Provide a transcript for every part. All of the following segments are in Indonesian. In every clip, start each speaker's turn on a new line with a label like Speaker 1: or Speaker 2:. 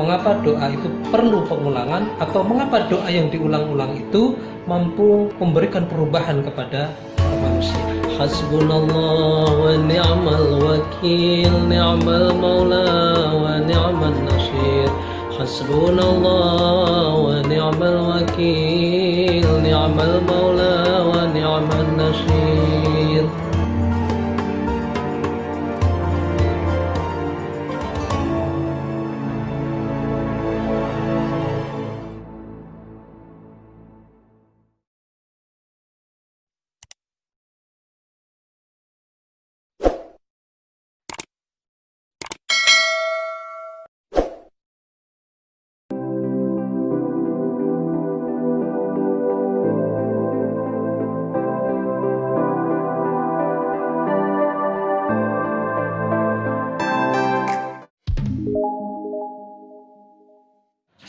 Speaker 1: mengapa doa itu perlu pengulangan, atau mengapa doa yang diulang-ulang itu mampu memberikan perubahan kepada manusia. Hasbunallah wa ni'mal wakil, ni'mal maula wa ni'mal nasir. Hasbunallah wa ni'mal wakil, ni'mal maula wa ni'mal nasir.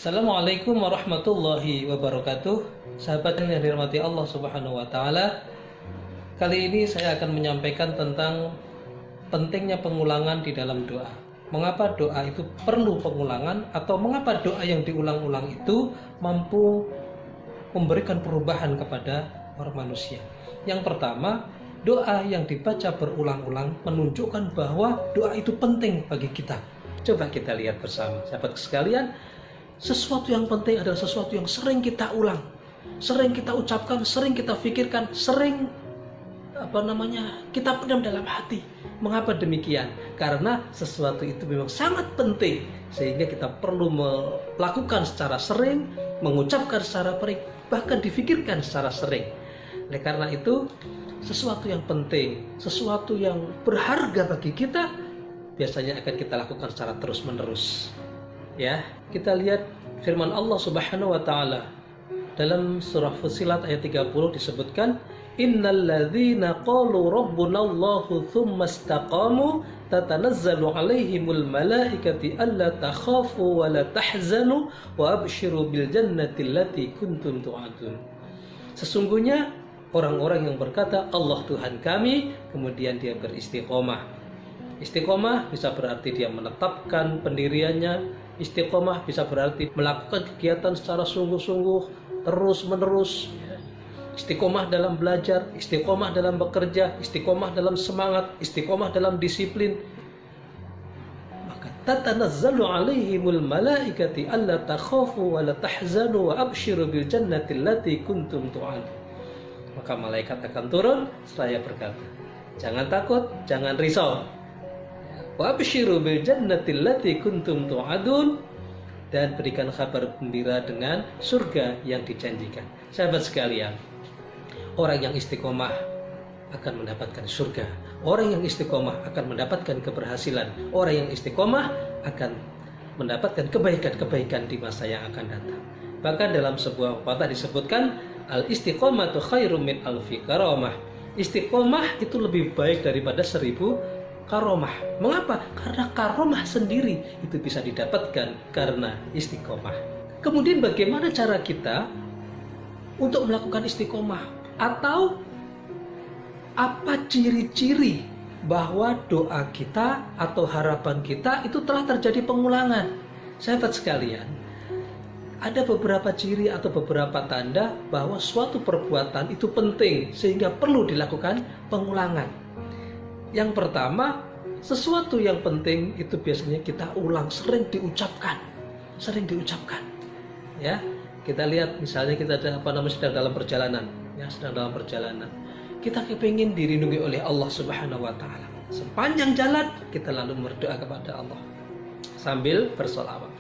Speaker 1: Assalamualaikum warahmatullahi wabarakatuh. Sahabat yang dirahmati Allah Subhanahu wa taala. Kali ini saya akan menyampaikan tentang pentingnya pengulangan di dalam doa. Mengapa doa itu perlu pengulangan, atau mengapa doa yang diulang-ulang itu mampu memberikan perubahan kepada orang manusia. Yang pertama, doa yang dibaca berulang-ulang menunjukkan bahwa doa itu penting bagi kita. Coba kita lihat bersama, sahabat sekalian. Sesuatu yang penting adalah sesuatu yang sering kita ulang, sering kita ucapkan, sering kita pikirkan, sering kita pendam dalam hati. Mengapa demikian? Karena sesuatu itu memang sangat penting, sehingga kita perlu melakukan secara sering, mengucapkan secara sering, bahkan difikirkan secara sering. Oleh karena itu, sesuatu yang penting, sesuatu yang berharga bagi kita, biasanya akan kita lakukan secara terus-menerus. Ya, kita lihat firman Allah Subhanahu wa taala dalam surah Fussilat ayat 30 disebutkan, innal ladzina qalu rabbunallahu tsumma istaqamu tatanazzalu alaihimul malaikatu alla takhafu wa la tahzanu wa abshiru bil jannati allati kuntum tu'adun. Sesungguhnya orang-orang yang berkata Allah Tuhan kami, kemudian dia beristiqomah. Istiqomah bisa berarti dia menetapkan pendiriannya. Istiqomah bisa berarti melakukan kegiatan secara sungguh-sungguh, terus-menerus. Istiqomah dalam belajar, istiqomah dalam bekerja, istiqomah dalam semangat, istiqomah dalam disiplin. Maka tatanazzalu alaihimul malaikati alla takhafu wa la tahzanu wa abshiru bil jannati allati kuntum tu'adun. Maka malaikat akan turun seraya berkata, jangan takut, jangan risau. Wa abshiru bil jannati allati kuntum tu'adun, dan berikan kabar gembira dengan surga yang dijanjikan. Sahabat sekalian, orang yang istiqomah akan mendapatkan surga. Orang yang istiqomah akan mendapatkan keberhasilan. Orang yang istiqomah akan mendapatkan kebaikan-kebaikan di masa yang akan datang. Bahkan dalam sebuah pepatah disebutkan, al-istiqomatu khairum min alfi karamah. Istiqomah itu lebih baik daripada 1000 karomah. Mengapa? Karena karomah sendiri itu bisa didapatkan karena istiqomah. Kemudian bagaimana cara kita untuk melakukan istiqomah? Atau apa ciri-ciri bahwa doa kita atau harapan kita itu telah terjadi pengulangan? Sahabat sekalian, ada beberapa ciri atau beberapa tanda bahwa suatu perbuatan itu penting sehingga perlu dilakukan pengulangan. Yang pertama, sesuatu yang penting itu biasanya kita ulang, sering diucapkan. Ya, kita lihat misalnya kita sedang dalam perjalanan, ya, Kita kepingin dirindungi oleh Allah Subhanahu wa taala. Sepanjang jalan kita lalu berdoa kepada Allah sambil bersolawat.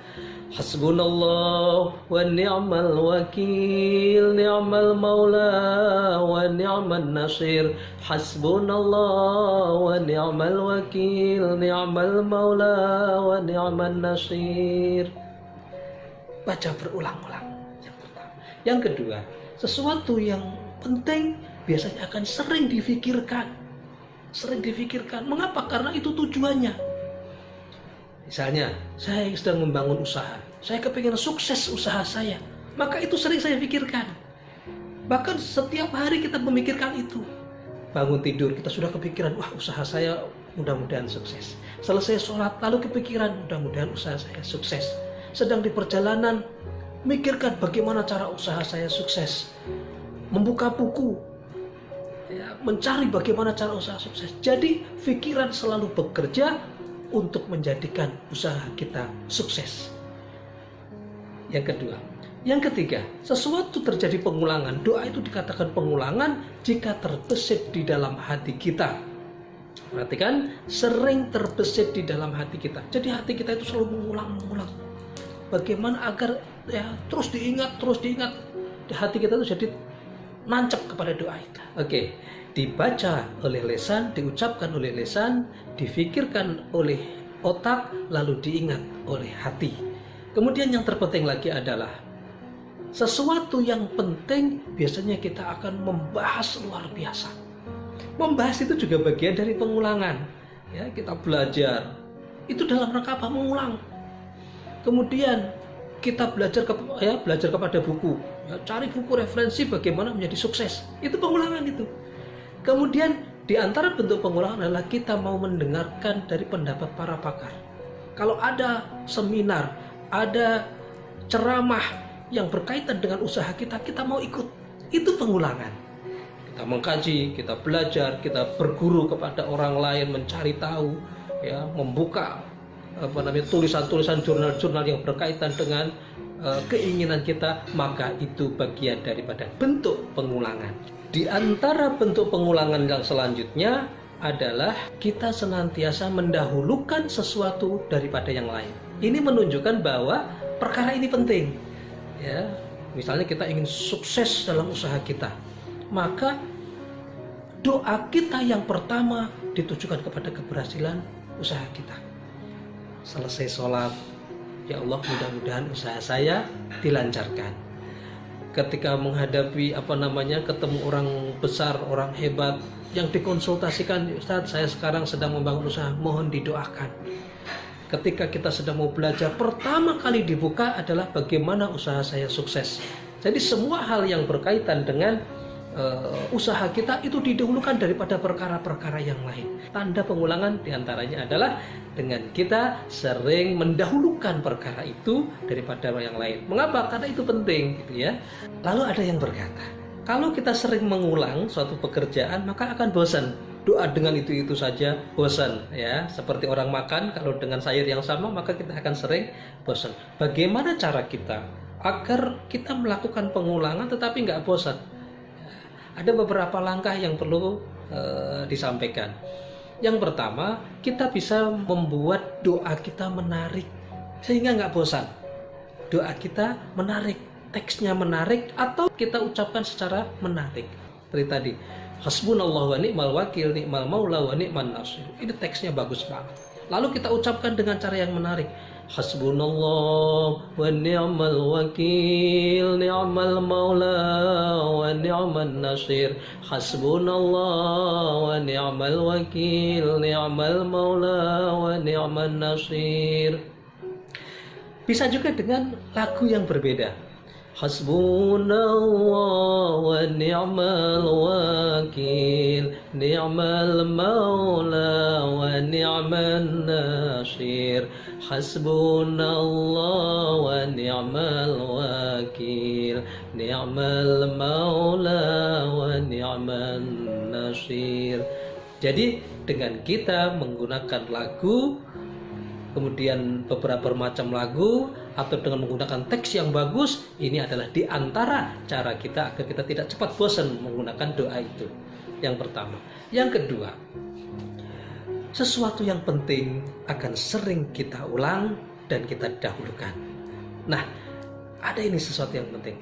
Speaker 1: Hasbunallah wa ni'mal wakil, ni'mal maula wa ni'mal nasir. Hasbunallah wa ni'mal wakil, ni'mal maula wa ni'mal nasir. Baca berulang-ulang. Yang pertama. Yang kedua, sesuatu yang penting biasanya akan sering difikirkan. Mengapa? Karena itu tujuannya. Misalnya, saya sedang membangun usaha. Saya kepingin sukses usaha saya. Maka itu sering saya pikirkan. Bahkan setiap hari kita memikirkan itu. Bangun tidur, kita sudah kepikiran, wah usaha saya mudah-mudahan sukses. Selesai sholat, lalu kepikiran, mudah-mudahan usaha saya sukses. sedang di perjalanan, mikirkan bagaimana cara usaha saya sukses. Membuka buku, ya, mencari bagaimana cara usaha sukses. Jadi pikiran selalu bekerja untuk menjadikan usaha kita sukses. Yang kedua. Yang ketiga, sesuatu terjadi pengulangan. Doa itu dikatakan pengulangan jika terbesit di dalam hati kita. Perhatikan, sering terbesit di dalam hati kita. Jadi hati kita itu selalu mengulang-mengulang. Bagaimana agar ya terus diingat. Di hati kita itu jadi nancap kepada doa itu. Oke, dibaca oleh lisan, diucapkan oleh lisan, difikirkan oleh otak, lalu diingat oleh hati. Kemudian yang terpenting lagi adalah sesuatu yang penting biasanya kita akan membahas luar biasa. Membahas itu juga bagian dari pengulangan. Ya, kita belajar. Itu dalam rangka apa? Mengulang. Kemudian kita belajar kepada buku. Ya, cari buku referensi bagaimana menjadi sukses. Itu pengulangan itu. Kemudian di antara bentuk pengulangan adalah kita mau mendengarkan dari pendapat para pakar. Kalau ada seminar, ada ceramah yang berkaitan dengan usaha kita, kita mau ikut. Itu pengulangan. Kita mengkaji, kita belajar, kita berguru kepada orang lain, mencari tahu, ya, membuka tulisan-tulisan jurnal-jurnal yang berkaitan dengan keinginan kita, maka itu bagian daripada bentuk pengulangan. Di antara bentuk pengulangan yang selanjutnya adalah kita senantiasa mendahulukan sesuatu daripada yang lain. Ini menunjukkan bahwa perkara ini penting. Ya, misalnya kita ingin sukses dalam usaha kita, maka doa kita yang pertama ditujukan kepada keberhasilan usaha kita. Selesai sholat, ya Allah, mudah-mudahan usaha saya dilancarkan. Ketika menghadapi ketemu orang besar, orang hebat yang dikonsultasikan, Ustaz, saya sekarang sedang membangun usaha, mohon didoakan. Ketika kita sedang mau belajar, pertama kali dibuka adalah bagaimana usaha saya sukses. Jadi semua hal yang berkaitan dengan usaha kita itu didahulukan daripada perkara-perkara yang lain. Tanda pengulangan diantaranya adalah dengan kita sering mendahulukan perkara itu daripada yang lain. Mengapa? Karena itu penting, gitu ya. Lalu ada yang berkata, kalau kita sering mengulang suatu pekerjaan, maka akan bosan. Doa dengan itu saja bosan, ya. Seperti orang makan, kalau dengan sayur yang sama maka kita akan sering bosan. Bagaimana cara kita agar kita melakukan pengulangan tetapi nggak bosan? Ada beberapa langkah yang perlu disampaikan. Yang pertama, kita bisa membuat doa kita menarik sehingga nggak bosan. Doa kita menarik, teksnya menarik, atau kita ucapkan secara menarik. Seperti tadi, hasbunallahu wa ni'mal wakil, ni'mal maula wa ni'man nasir. Ini teksnya bagus banget. Lalu kita ucapkan dengan cara yang menarik. Hasbunallah wa ni'mal wakil, ni'mal maula wa ni'man nasir. Hasbunallah wa ni'mal wakil, ni'mal maula wa ni'man nasir. Bisa juga dengan lagu yang berbeda. Hasbunallah wa ni'mal wakil, ni'mal maula wa ni'man nasir. Hasbunallah wa ni'mal wakil, ni'mal maula wa ni'man nasir. Jadi dengan kita menggunakan lagu, kemudian beberapa macam lagu, atau dengan menggunakan teks yang bagus, ini adalah di antara cara kita agar kita tidak cepat bosan menggunakan doa itu. Yang pertama. Yang kedua, sesuatu yang penting akan sering kita ulang dan kita dahulukan. Nah, ada ini sesuatu yang penting.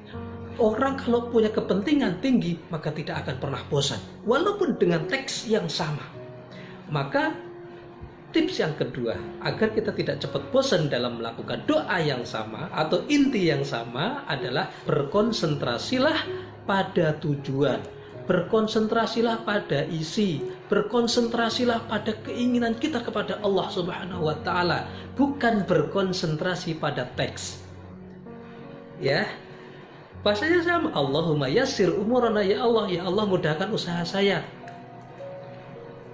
Speaker 1: Orang kalau punya kepentingan tinggi, maka tidak akan pernah bosan, walaupun dengan teks yang sama. Maka tips yang kedua, agar kita tidak cepat bosan dalam melakukan doa yang sama atau inti yang sama adalah berkonsentrasilah pada tujuan, berkonsentrasilah pada isi, berkonsentrasilah pada keinginan kita kepada Allah Subhanahu wa Ta'ala, bukan berkonsentrasi pada teks. Ya, bahasanya sama. Allahumma yassir umurana, ya Allah mudahkan usaha saya.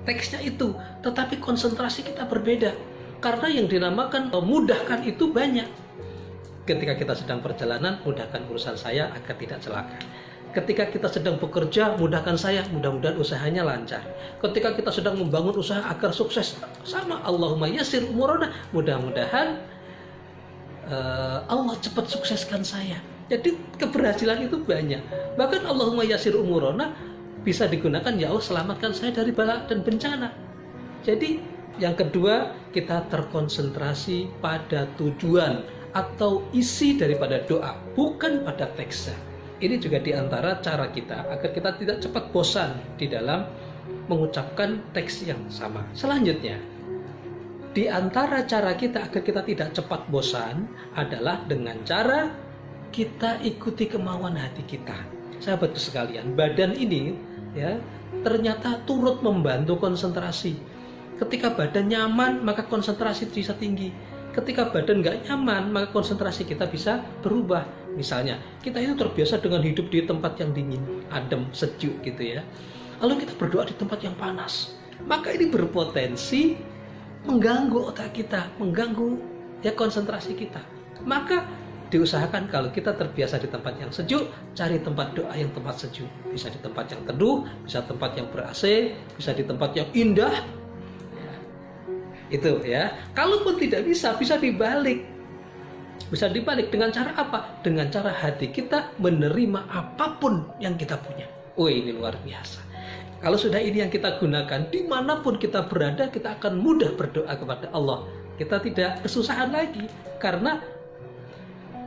Speaker 1: Teksnya itu, tetapi konsentrasi kita berbeda. Karena yang dinamakan memudahkan itu banyak. Ketika kita sedang perjalanan, mudahkan urusan saya agar tidak celaka. Ketika kita sedang bekerja, mudahkan saya, mudah-mudahan usahanya lancar. Ketika kita sedang membangun usaha agar sukses, sama Allahumma yassir umurana, mudah-mudahan Allah cepat sukseskan saya. Jadi keberhasilan itu banyak. Bahkan Allahumma yassir umurana bisa digunakan, ya Allah selamatkan saya dari bala dan bencana. Jadi yang kedua, kita terkonsentrasi pada tujuan atau isi daripada doa, bukan pada teksnya. Ini juga diantara cara kita agar kita tidak cepat bosan di dalam mengucapkan teks yang sama. Selanjutnya, di antara cara kita agar kita tidak cepat bosan adalah dengan cara kita ikuti kemauan hati kita. Sahabatku sekalian, badan ini ya ternyata turut membantu konsentrasi. Ketika badan nyaman, maka konsentrasi bisa tinggi. Ketika badan nggak nyaman, maka konsentrasi kita bisa berubah. Misalnya, kita itu terbiasa dengan hidup di tempat yang dingin, adem, sejuk gitu ya. Lalu kita berdoa di tempat yang panas. Maka ini berpotensi mengganggu otak kita, mengganggu ya konsentrasi kita. Maka diusahakan kalau kita terbiasa di tempat yang sejuk, cari tempat doa yang tempat sejuk. Bisa di tempat yang teduh, bisa tempat yang ber-AC, bisa di tempat yang indah. Itu ya. Kalaupun tidak bisa dibalik. Bisa dibalik dengan cara apa? Dengan cara hati kita menerima apapun yang kita punya. Ini luar biasa. Kalau sudah ini yang kita gunakan, dimanapun kita berada, kita akan mudah berdoa kepada Allah. Kita tidak kesusahan lagi. Karena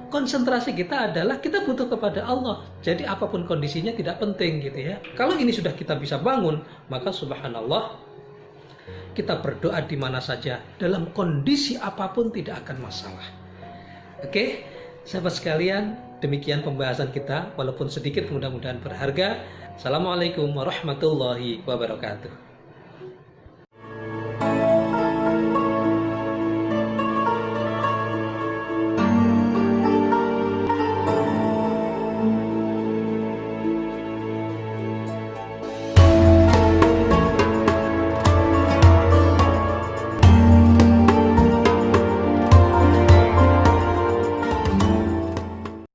Speaker 1: konsentrasi kita adalah kita butuh kepada Allah. Jadi apapun kondisinya tidak penting gitu ya. Kalau ini sudah kita bisa bangun, maka subhanallah, kita berdoa di mana saja, dalam kondisi apapun tidak akan masalah. Oke, sahabat sekalian, demikian pembahasan kita, walaupun sedikit mudah-mudahan berharga. Assalamualaikum warahmatullahi wabarakatuh.